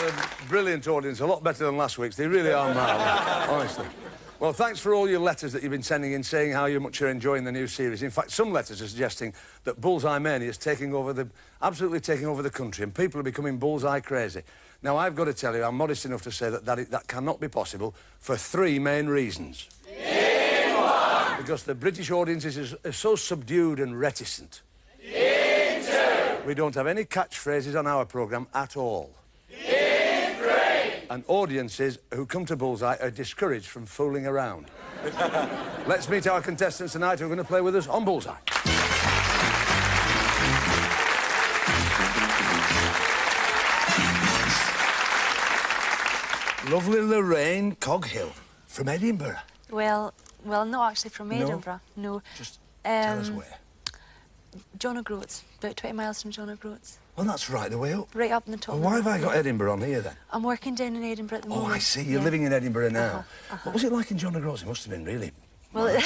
a brilliant audience, a lot better than last week's. They really are marvellous, honestly. Well, thanks for all your letters that you've been sending in, saying how much you're enjoying the new series. In fact, some letters are suggesting that Bullseye Mania is absolutely taking over the country, and people are becoming Bullseye crazy. Now, I've got to tell you, I'm modest enough to say that cannot be possible for three main reasons. Because the British audience is so subdued and reticent. We don't have any catchphrases on our programme at all. And audiences who come to Bullseye are discouraged from fooling around. Let's meet our contestants tonight who are going to play with us on Bullseye. Lovely Lorraine Coghill from Edinburgh. Well, not actually from Edinburgh, no. Just tell us where. John O'Groats, about 20 miles from John O'Groats. Well, that's right the way up. Right up in the top. Well, why have I got Edinburgh on here, then? I'm working down in Edinburgh at the moment. Oh, I see. You're living in Edinburgh now. What was it like in John O'Groats? It must have been really... Well,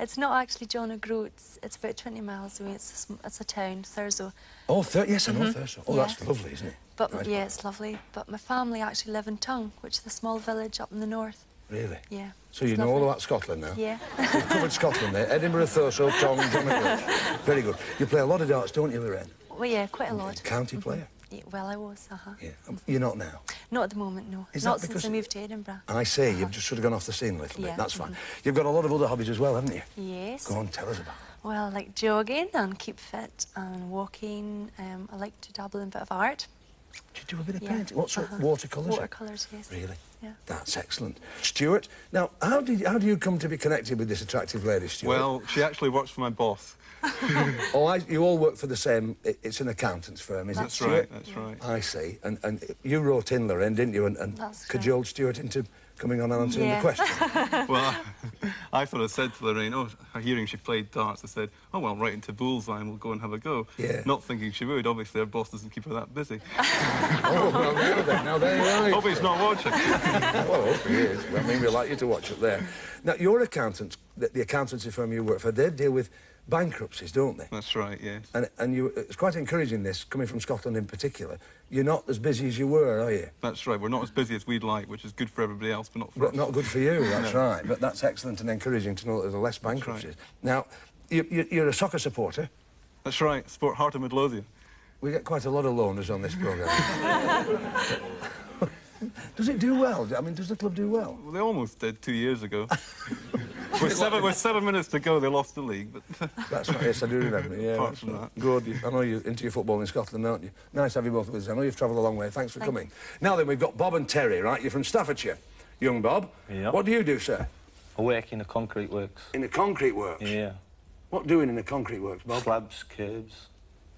it's not actually John O'Groats. It's about 20 miles away. It's a town, Thurso. Oh, yes, I know Thurso. Oh, that's lovely, isn't it? But, yeah, it's lovely. But my family actually live in Tongue, which is a small village up in the north. Really? Yeah. So you know all about Scotland now? Yeah. You've covered Scotland there. Edinburgh, Thurso, Tongue, John O'Groats. Very good. You play a lot of darts, don't you, Lorraine? Well, yeah, quite a lot. County player? Yeah, well, I was, Yeah. You're not now? Not at the moment, no. Not since I moved to Edinburgh. I see. You've just sort of gone off the scene a little bit. That's fine. Mm-hmm. You've got a lot of other hobbies as well, haven't you? Yes. Go on, tell us about it. Well, I like jogging and keep fit and walking. I like to dabble in a bit of art. Do you do a bit of painting? What sort of watercolours? Watercolours, yes. Really? Yeah. That's excellent. Stuart, now, how do you come to be connected with this attractive lady, Stuart? Well, she actually works for my boss. You all work for the same... It's an accountant's firm, is it, Stuart? That's right. I see. And you wrote in, Lorraine, didn't you? And cajoled Stuart into coming on and answering the question. Well, I sort of said to Lorraine, oh, hearing she played darts, I said, oh, well, right into Bullseye and we'll go and have a go. Yeah. Not thinking she would. Obviously, her boss doesn't keep her that busy. Oh, well, now there you are. Hope he's not watching. Well, I hope he is. Well, I mean, we'd like you to watch it there. Now, your accountants, the accountancy firm you work for, they deal with bankruptcies, don't they? That's right, yes. And it's quite encouraging, this, coming from Scotland in particular. You're not as busy as you were, are you? That's right. We're not as busy as we'd like, which is good for everybody else, but not for us. Not good for you, that's No. right. But that's excellent and encouraging to know that there are less bankruptcies. Now, you're a soccer supporter. That's right. Sport Heart of Midlothian. We get quite a lot of loaners on this programme. Does it do well? I mean, does the club do well? Well, they almost did 2 years ago. with 7 minutes to go, they lost the league, but... That's right, yes, I do remember. Yeah, apart from that. Good. I know you're into your football in Scotland, aren't you? Nice to have you both with us. I know you've travelled a long way. Thanks for coming. Now then, we've got Bob and Terry, right? You're from Staffordshire. Young Bob. Yeah. What do you do, sir? I work in the concrete works. In the concrete works? Yeah. What doing in the concrete works, Bob? Slabs, curbs,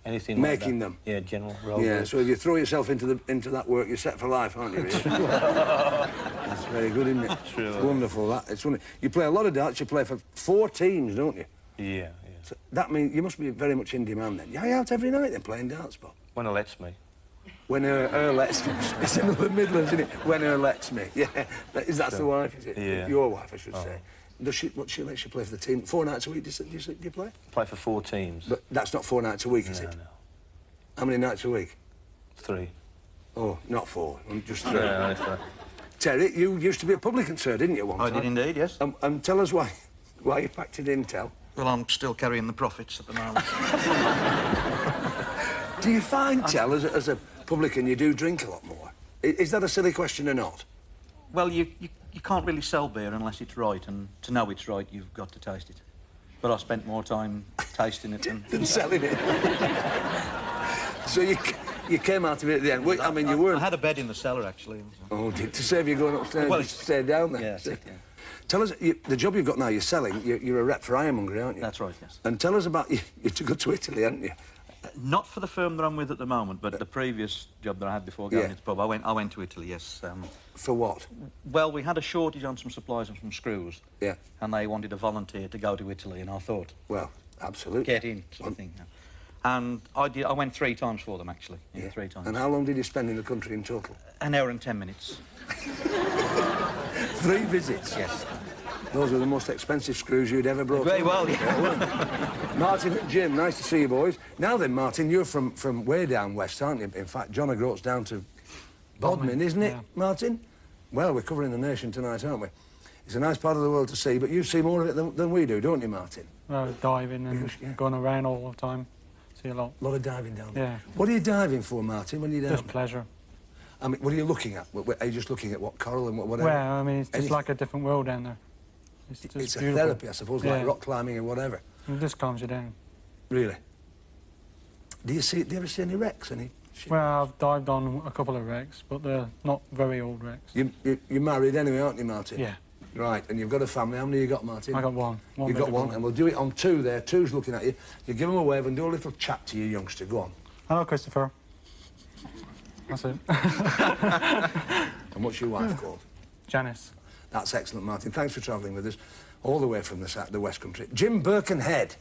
anything like that. Making them? Yeah, general road Yeah, work. so if you throw yourself into that work, you're set for life, aren't you, really? That's very good, isn't it? True. It's wonderful, that. It's wonderful. You play a lot of darts, you play for 4 teams, don't you? Yeah. So that means you must be very much in demand, then. You're out every night, then, playing darts, Bob? When it lets me. When her lets me. It's in the Midlands, isn't it? When her lets me. Yeah. That's the wife, is it? Yeah. Your wife, I should say. What she lets you play for the team? 4 nights a week, do you play? Play for 4 teams. But that's not 4 nights a week, is it? No. How many nights a week? 3. Oh, not 4, just 3. No, that's right. Terry, you used to be a publican, sir, didn't you, one time? I did indeed, yes. And tell us why you packed it in, Tel. Well, I'm still carrying the profits at the moment. Do you find, Tel, as a publican, you do drink a lot more? Is that a silly question or not? Well, you can't really sell beer unless it's right, and to know it's right, you've got to taste it. But I spent more time tasting it than selling it. So you came out of it at the end. Well, I mean, you weren't... I had a bed in the cellar, actually. Oh, to save you going upstairs, well, you stayed down there. Yes, yeah. Tell us, the job you've got now, you're selling, you're a rep for Ironmongery, aren't you? That's right, yes. And tell us about... You took to Italy, hadn't you? Not for the firm that I'm with at the moment, but the previous job that I had before going into the pub, I went to Italy, yes. For what? Well, we had a shortage on some supplies and some screws. Yeah. And they wanted a volunteer to go to Italy, and I thought... Well, absolutely. Get in, sort of thing. Yeah. And I went 3 times for them, actually. Yeah, 3 times. And how long did you spend in the country in total? An hour and 10 minutes. 3 visits? Yes. Those were the most expensive screws you'd ever brought. Very well, yeah. Martin and Jim, nice to see you boys. Now then, Martin, you're from way down west, aren't you? In fact, John O'Groats down to Bodmin, isn't it, yeah. Martin? Well, we're covering the nation tonight, aren't we? It's a nice part of the world to see, but you see more of it than we do, don't you, Martin? Diving and Yeah. going around all the time. See a lot. A lot of diving down there. Yeah. What are you diving for, Martin, when you're down Just there? pleasure. I mean, what are you looking at? Are you just looking at what coral and whatever? Well, I mean, it's just Anything? like a different world down there. It's just It's a beautiful. therapy, I suppose, like Yeah. rock climbing and whatever. It just calms you down. Really? Do you ever see any wrecks? Any shit? Well, I've dived on a couple of wrecks, but they're not very old wrecks. You're married anyway, aren't you, Martin? Yeah. Right, and you've got a family. How many you got, Martin? I got one. You've got little one, boy. and we'll do it on two there. Two's looking at you. You give them a wave and do a little chat to your youngster. Go on. Hello, Christopher. That's it. And what's your wife called? Janice. That's excellent, Martin. Thanks for travelling with us all the way from the West Country. Jim Birkenhead.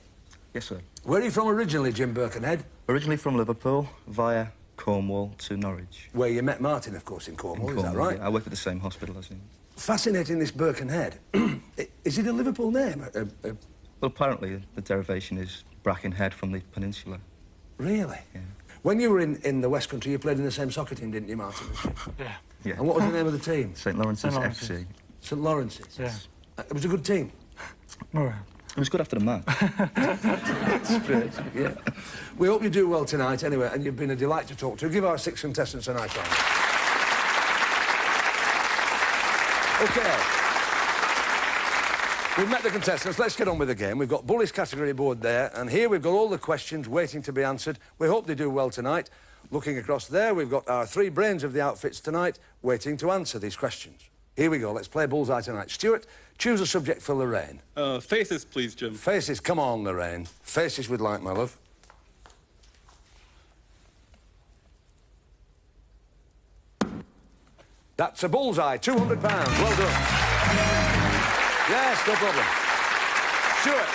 Yes, sir. Where are you from originally, Jim Birkenhead? Originally from Liverpool, via Cornwall to Norwich. Where you met Martin, of course, in Cornwall, is that right? Yeah. I work at the same hospital as him. Fascinating, this Birkenhead. Is it a Liverpool name? Well, apparently the derivation is Brackenhead from the peninsula. Really? Yeah. When you were in the West Country, you played in the same soccer team, didn't you, Martin? Yeah. Yeah. And what was the name of the team? St Lawrence's St. Lawrence's. FC. St Lawrence's? Yeah. It was a good team. Oh, It was good after the match. That's great, yeah. We hope you do well tonight, anyway, and you've been a delight to talk to. Give our 6 contestants a nice round. OK. We've met the contestants. Let's get on with the game. We've got Bully's category board there, and here we've got all the questions waiting to be answered. We hope they do well tonight. Looking across there, we've got our 3 brains of the outfits tonight waiting to answer these questions. Here we go. Let's play Bullseye tonight. Stuart, choose a subject for Lorraine. Faces, please, Jim. Faces. Come on, Lorraine. Faces we'd like, my love. That's a bullseye. £200. Well done. Yes, no problem. Stuart,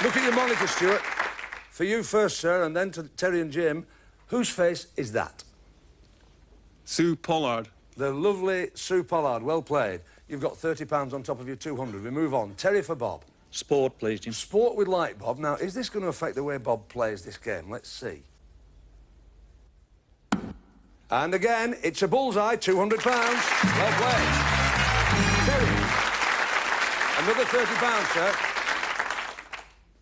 look at your monitor, Stuart. For you first, sir, and then to Terry and Jim. Whose face is that? Sue Pollard. The lovely Sue Pollard. Well played. You've got £30 on top of your 200. We move on. Terry for Bob. Sport, please, Jim. Sport we'd like, Bob. Now, is this going to affect the way Bob plays this game? Let's see. And again, it's a bullseye, £200. Well played. Terry, another £30, sir.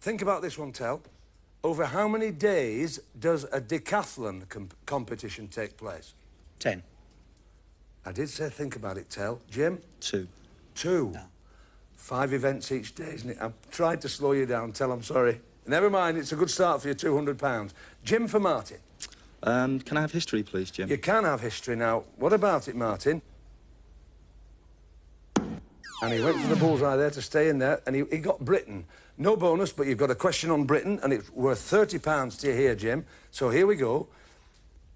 Think about this one, Tel. Over how many days does a decathlon competition take place? 10. I did say think about it, Tel. Jim? 2. 2. No. 5 events each day, isn't it? I've tried to slow you down, Tel, I'm sorry. Never mind, it's a good start for your £200. Jim for Martin. Can I have history, please, Jim? You can have history now. What about it, Martin? And he went for the bullseye there to stay in there, and he got Britain. No bonus, but you've got a question on Britain, and it's worth £30 to you here, Jim. So here we go.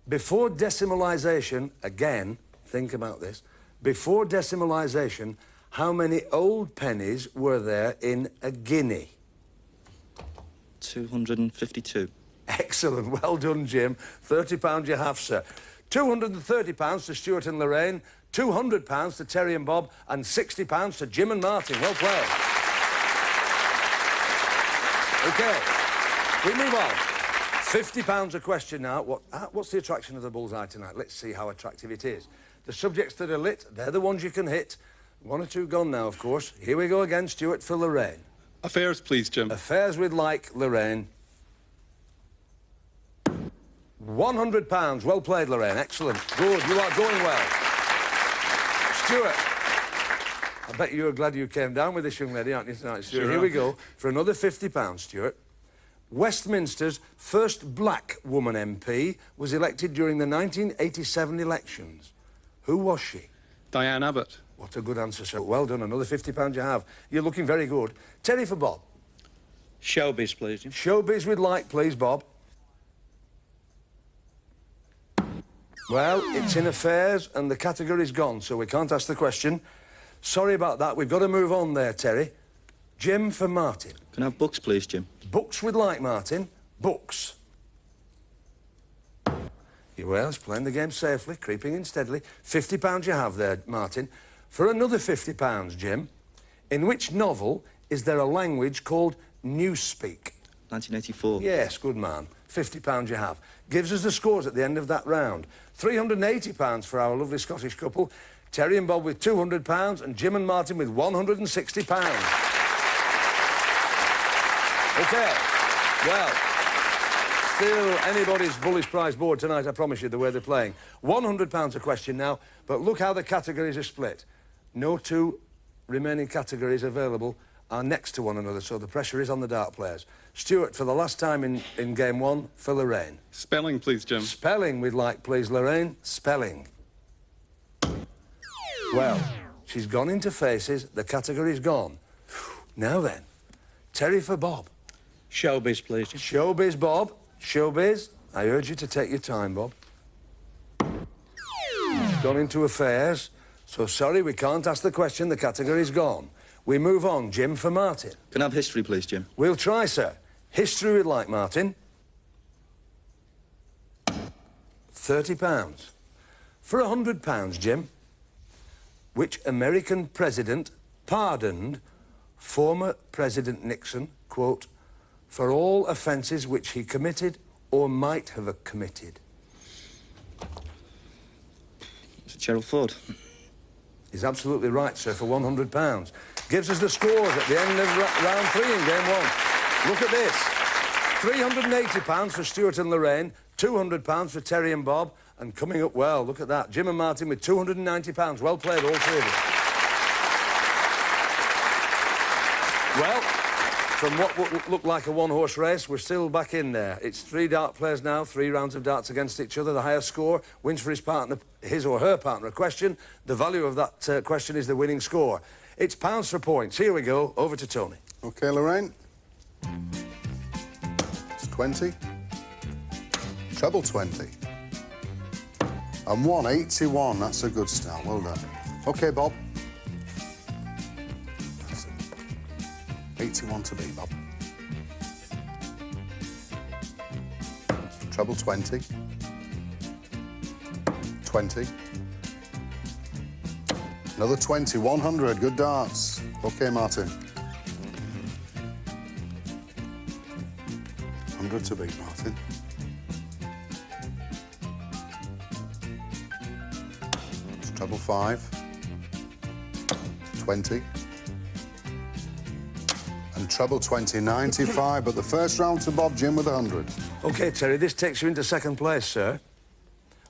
Before decimalisation, again, think about this. Before decimalisation, how many old pennies were there in a guinea? 252. Excellent. Well done, Jim. £30 you have, sir. £230 to Stuart and Lorraine, £200 to Terry and Bob, and £60 to Jim and Martin. Well played. OK. We move on. £50 a question now. What's the attraction of the bullseye tonight? Let's see how attractive it is. The subjects that are lit, they're the ones you can hit. 1 or 2 gone now, of course. Here we go again, Stuart, for Lorraine. Affairs, please, Jim. Affairs we'd like, Lorraine. £100. Well played, Lorraine. Excellent. Good. You are going well. Stuart. I bet you were glad you came down with this young lady, aren't you, tonight, Stuart? Sure Here we am. go for another £50, Stuart. Westminster's first black woman MP was elected during the 1987 elections. Who was she? Diane Abbott. What a good answer, sir. Well done. Another £50 you have. You're looking very good. Terry for Bob. Showbiz, please, Jim. Showbiz we'd like, please, Bob. Well, it's in affairs and the category's gone, so we can't ask the question. Sorry about that. We've got to move on there, Terry. Jim for Martin. Can I have books, please, Jim? Books we'd like, Martin. Books. Well, it's playing the game safely, creeping in steadily. £50 you have there, Martin. For another £50, Jim, in which novel is there a language called Newspeak? 1984. Yes, good man. £50 you have. Gives us the scores at the end of that round. £380 for our lovely Scottish couple. Terry and Bob with £200 and Jim and Martin with £160. OK. Well, still anybody's bullish prize board tonight, I promise you, the way they're playing. £100 a question now, but look how the categories are split. No two remaining categories available are next to one another, so the pressure is on the dart players. Stuart, for the last time in game one, for Lorraine. Spelling, please, Jim. Spelling we'd like, please, Lorraine. Spelling. Well, she's gone into faces, the category's gone. Now then, Terry for Bob. Showbiz, please. Showbiz, Bob. Showbiz. I urge you to take your time, Bob. Gone into affairs. So sorry, we can't ask the question, the category's gone. We move on. Jim for Martin. Can I have history, please, Jim? We'll try, sir. History we'd like, Martin. £30. For £100, Jim. Which American president pardoned former President Nixon, quote, for all offences which he committed or might have committed? Is it Gerald Ford? He's absolutely right, sir, for £100. Gives us the scores at the end of round 3 in game 1. Look at this. £380 for Stuart and Lorraine, £200 for Terry and Bob, and coming up well, look at that, Jim and Martin with £290. Well played, all three of you. Well, from what looked like a one-horse race, we're still back in there. It's 3 dart players now, 3 rounds of darts against each other. The higher score wins for his partner, his or her partner, a question. The value of that question is the winning score. It's pounds for points. Here we go. Over to Tony. OK, Lorraine. It's 20. Treble 20. And 181. That's a good start. Well done. OK, Bob. That's it. 81 to beat, Bob. Treble 20. 20. Another 20, 100. Good darts. OK, Martin. 100 to beat, Martin. It's treble 5. 20. And treble 20, 95. But the first round to Bob, Jim with 100. OK, Terry, this takes you into second place, sir.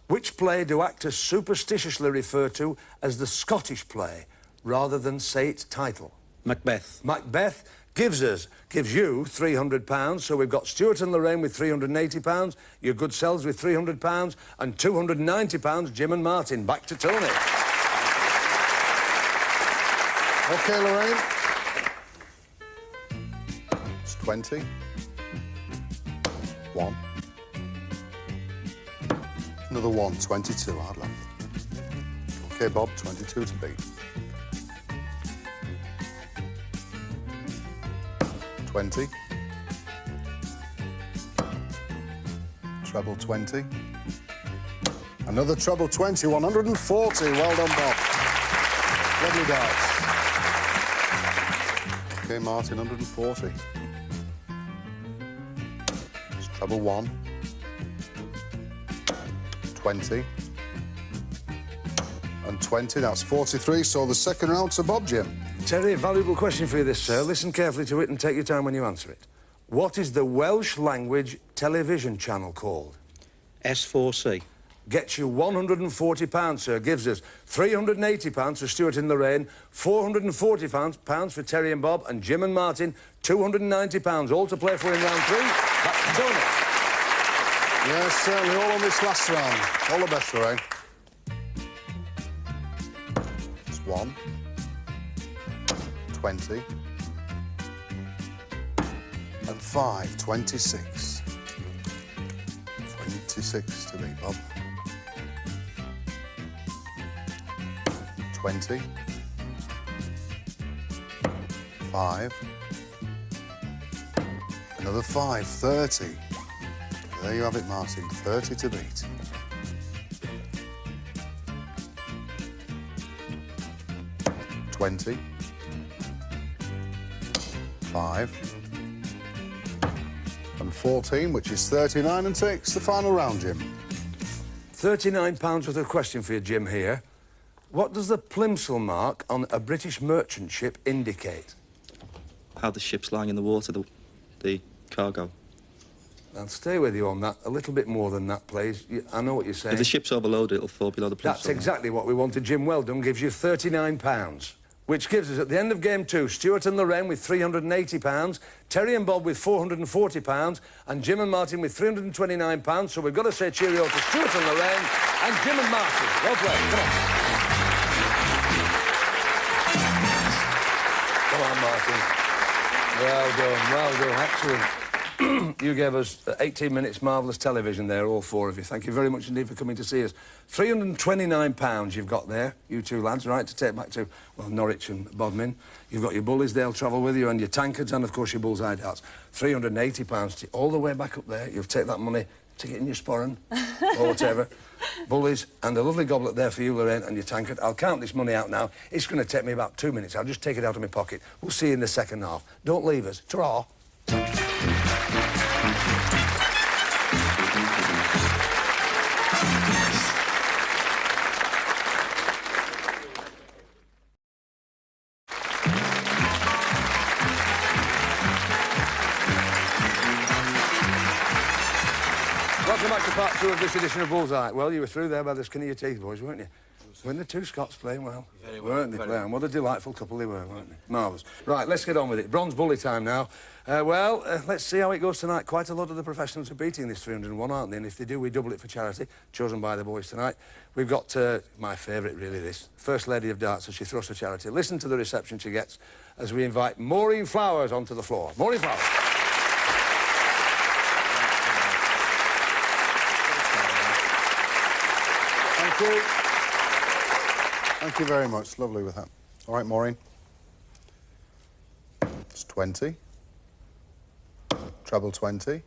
Which play do actors superstitiously refer to as the Scottish play, rather than say its title? Macbeth. Macbeth gives you £300, so we've got Stuart and Lorraine with £380, your good selves with £300, and £290, Jim and Martin. Back to Tony. OK, Lorraine. It's 20. 1. Another 1, 22, hard luck. OK, Bob, 22 to beat. 20. Treble 20. Another treble 20, 140. Well done, Bob. Lovely darts. OK, Martin, 140. It's treble 1. 20. And 20, that's 43. So the second round to Bob, Jim. Terry, a valuable question for you this, sir. Listen carefully to it and take your time when you answer it. What is the Welsh language television channel called? S4C. Gets you £140, sir. Gives us £380 for Stuart and Lorraine, £440 for Terry and Bob, and Jim and Martin, £290. All to play for in round 3. Back to Tony. Yes, certainly all on this last round. All the best, Lorraine. It's 1. 20. And 5, 26. 26 to beat, Bob. 20. 5. Another 5, 30. There you have it, Martin. 30 to beat. 20. 5. And 14, which is 39, and takes the final round, Jim. £39 worth of question for you, Jim, here. What does the plimsoll mark on a British merchant ship indicate? How the ship's lying in the water, the cargo. I'll stay with you on that. A little bit more than that, please. I know what you're saying. If the ship's overloaded, it'll fall below the plimsoll. That's exactly what we wanted. Jim, well done. Gives you £39. Which gives us, at the end of game 2, Stuart and Lorraine with £380, Terry and Bob with £440, and Jim and Martin with £329. So we've got to say cheerio to Stuart and Lorraine and Jim and Martin. Well played. Come on. Come on, Martin. Well done, well done. Excellent. You gave us 18 minutes marvellous television there, all 4 of you. Thank you very much indeed for coming to see us. £329 you've got there, you 2 lads, right, to take back to, well, Norwich and Bodmin. You've got your bullies, they'll travel with you, and your tankards, and, of course, your bullseye darts. £380 all the way back up there. You'll take that money, stick it in your sporran, or whatever. Bullies, and a lovely goblet there for you, Lorraine, and your tankard. I'll count this money out now. It's going to take me about 2 minutes. I'll just take it out of my pocket. We'll see you in the second half. Don't leave us. Ta-ra. Welcome back to part 2 of this edition of Bullseye. Well, you were through there by the skin of your teeth, boys, weren't you? Weren't the 2 Scots playing well? Very well. Weren't they playing? What a delightful couple they were, weren't they? Marvellous. Right, let's get on with it. Bronze bully time now. Let's see how it goes tonight. Quite a lot of the professionals are beating this 301, aren't they? And if they do, we double it for charity, chosen by the boys tonight. We've got my favourite, really, this. First Lady of Darts as she thrusts for charity. Listen to the reception she gets as we invite Maureen Flowers onto the floor. Maureen Flowers. Thank you. Thank you very much. Lovely with that. All right, Maureen. It's 20. Treble 20.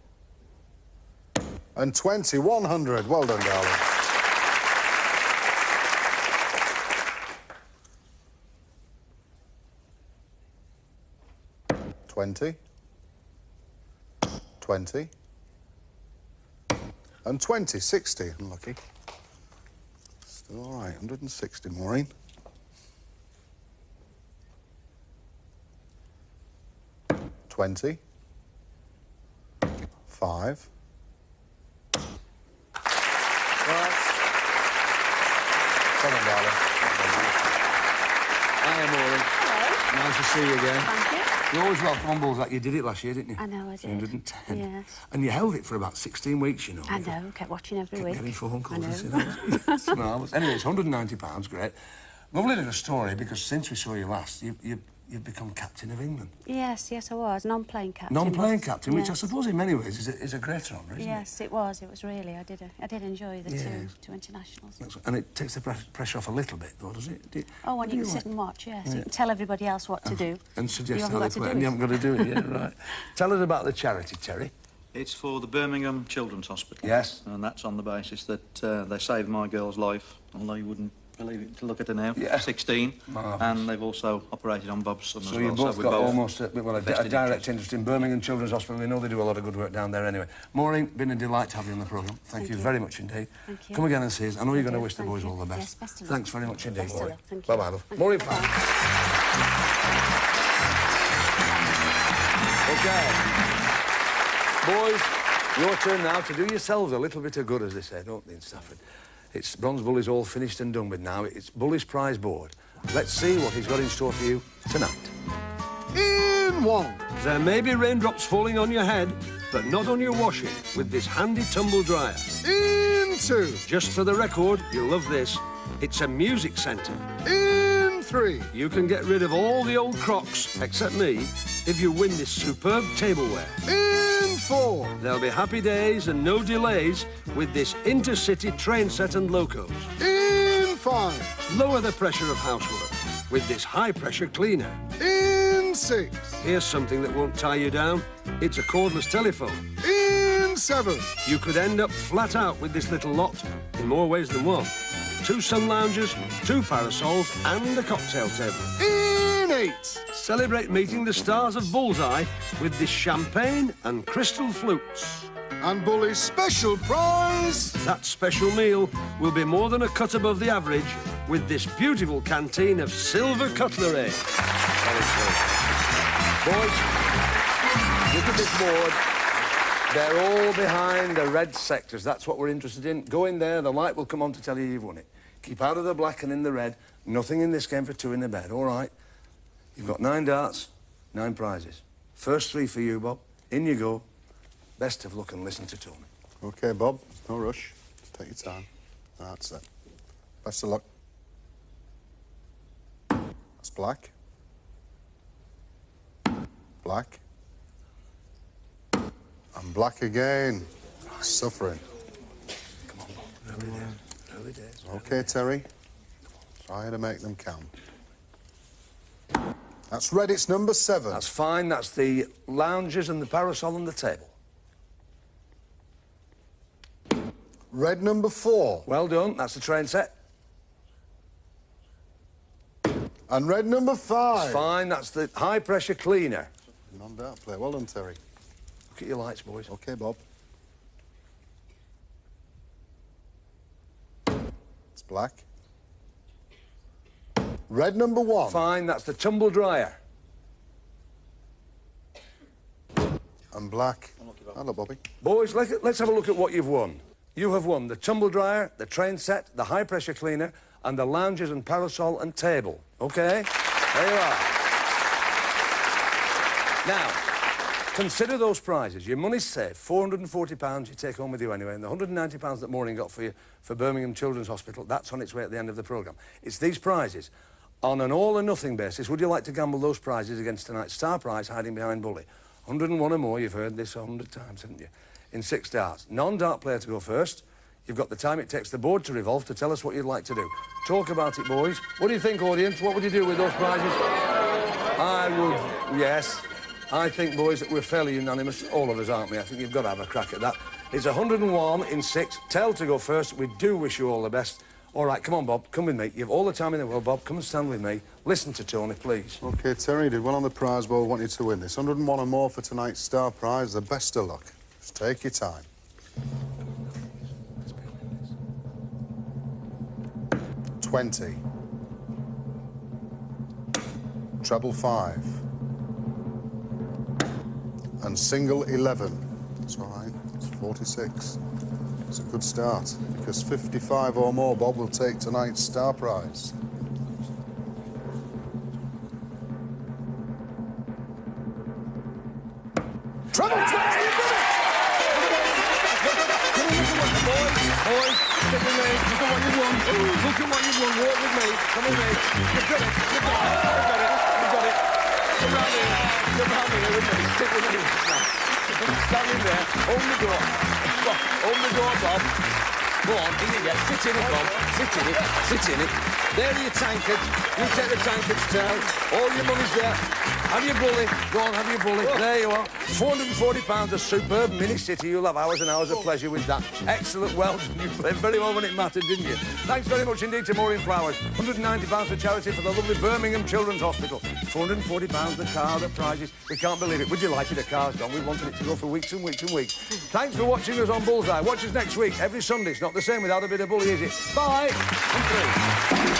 And 20, 100. Well done, darling. $20. 20. And 20, 60. Unlucky. Still all right, 160, Maureen. 20. 5. Come on, darling. Hi, Maureen. Hello. Nice to see you again. Thank you. You're always welcome on Bullseye. You did it last year, didn't you? I know I did. 110. Yes. And you held it for about 16 weeks, you know. I know, kept watching every Kept week. getting phone calls I and know. saying, oh, it's marvellous. Anyway, it's £190, great. Lovely little story, because since we saw you last, you've become captain of England. Yes, I was. Non-playing captain. Non-playing captain, which I Yes. suppose in many ways is a greater honour, isn't it? Yes, it was. It was really. I did enjoy the two internationals. And it takes the pressure off a little bit, though, does it? Oh, when you can sit and watch, yes. You can tell everybody else what to do. And suggest You how haven't they got play. to do And you it. haven't got to do it, yeah, right. Tell us about the charity, Terry. It's for the Birmingham Children's Hospital. Yes. And that's on the basis that they saved my girl's life, although you wouldn't believe it to look at her now. Yeah. 16. Marvellous. And they've also operated on Bob's son as So well. you've both we're got almost a vested direct interest in Birmingham Children's Hospital. We know they do a lot of good work down there anyway. Maureen, been a delight to have you on the programme. Thank you very much indeed. Thank you. Come again and see us. I know you're going to wish the Thank boys you. all the best. Yes, best of luck. Thanks very much indeed, Best of Maureen. luck. Thank you. Bye-bye, love. Thank Maureen, you. Flowers. OK. Boys, your turn now to do yourselves a little bit of good, as they say, don't they, in Stafford? It's Bronze Bully's all finished and done with now. It's Bully's prize board. Let's see what he's got in store for you tonight. In 1. There may be raindrops falling on your head, but not on your washing with this handy tumble dryer. In 2. Just for the record, you'll love this. It's a music centre. In 3. You can get rid of all the old crocs, except me, if you win this superb tableware. In 4. There'll be happy days and no delays with this intercity train set and locos. In 5. Lower the pressure of housework with this high-pressure cleaner. In 6. Here's something that won't tie you down. It's a cordless telephone. In 7. You could end up flat out with this little lot in more ways than one. 2 sun loungers, 2 parasols and a cocktail table. In 8. celebrate meeting the stars of Bullseye with this champagne and crystal flutes. And Bully's special prize. That special meal will be more than a cut above the average with this beautiful canteen of silver cutlery. Boys, look at this board. They're all behind the red sectors. That's what we're interested in. Go in there, the light will come on to tell you you've won it. Keep out of the black and in the red. Nothing in this game for two in the bed, all right? You've got 9 darts, 9 prizes. First 3 for you, Bob. In you go. Best of luck and listen to Tony. OK, Bob, no rush. Take your time. That's it. Best of luck. That's black. Black. And black again. Suffering. Come on, Bob. Early days. Early days. OK, Terry. Try to make them count. That's red, it's number 7. That's fine. That's the lounges and the parasol and the table. Red number 4. Well done. That's the train set. And red number 5. That's fine. That's the high-pressure cleaner. Non-dart player. Well done, Terry. Look at your lights, boys. OK, Bob. It's black. Red number 1. Fine. That's the tumble dryer. And black. Hello, Bobby. Boys, let's have a look at what you've won. You have won the tumble dryer, the train set, the high-pressure cleaner, and the lounges and parasol and table. OK? There you are. Now, consider those prizes. Your money's safe. £440 you take home with you anyway, and the £190 that Maureen got for you for Birmingham Children's Hospital, that's on its way at the end of the programme. It's these prizes. On an all-or-nothing basis, would you like to gamble those prizes against tonight's star prize hiding behind Bully? 101 or more, you've heard this 100 times, haven't you? In 6 darts. Non-dart player to go first. You've got the time it takes the board to revolve to tell us what you'd like to do. Talk about it, boys. What do you think, audience? What would you do with those prizes? I would, yes. I think, boys, that we're fairly unanimous. All of us, aren't we? I think you've got to have a crack at that. It's 101 in 6. Tell to go first. We do wish you all the best. All right, come on, Bob. Come with me. You've all the time in the world, Bob. Come and stand with me. Listen to Tony, please. OK, Terry, you did well on the prize bowl. Want you to win this. 101 or more for tonight's star prize. The best of luck. Just take your time. 20. Treble 5. And single 11. That's all right. It's 46. It's a good start, because 55 or more, Bob, will take tonight's star prize. Treble 20! Boys, stick with me. Look at what you've won. Look at what you've won. Walk with me. Come with me. You've got it. You've got it. You've got it. You've got it. Come round here. Come round here with me. Stick with me. Stand in there. Open the door. Open the door, Bob. Go on, in you get. Sit in it, Bob. Sit in it. Sit in it. There are your tankards. You take the tankards down. All your money's there. Have your bully. Go on, have your bully. There you are. £440, a superb mini city. You'll have hours and hours of pleasure with that. Excellent. Well done. You played very well when it mattered, didn't you? Thanks very much indeed to Maureen Flowers. £190 for charity for the lovely Birmingham Children's Hospital. £440, the car, the prizes. We can't believe it. We're delighted the car's gone. We wanted it to go for weeks and weeks and weeks. Thanks for watching us on Bullseye. Watch us next week, every Sunday. It's not the same without a bit of bully, is it? Bye. And 3.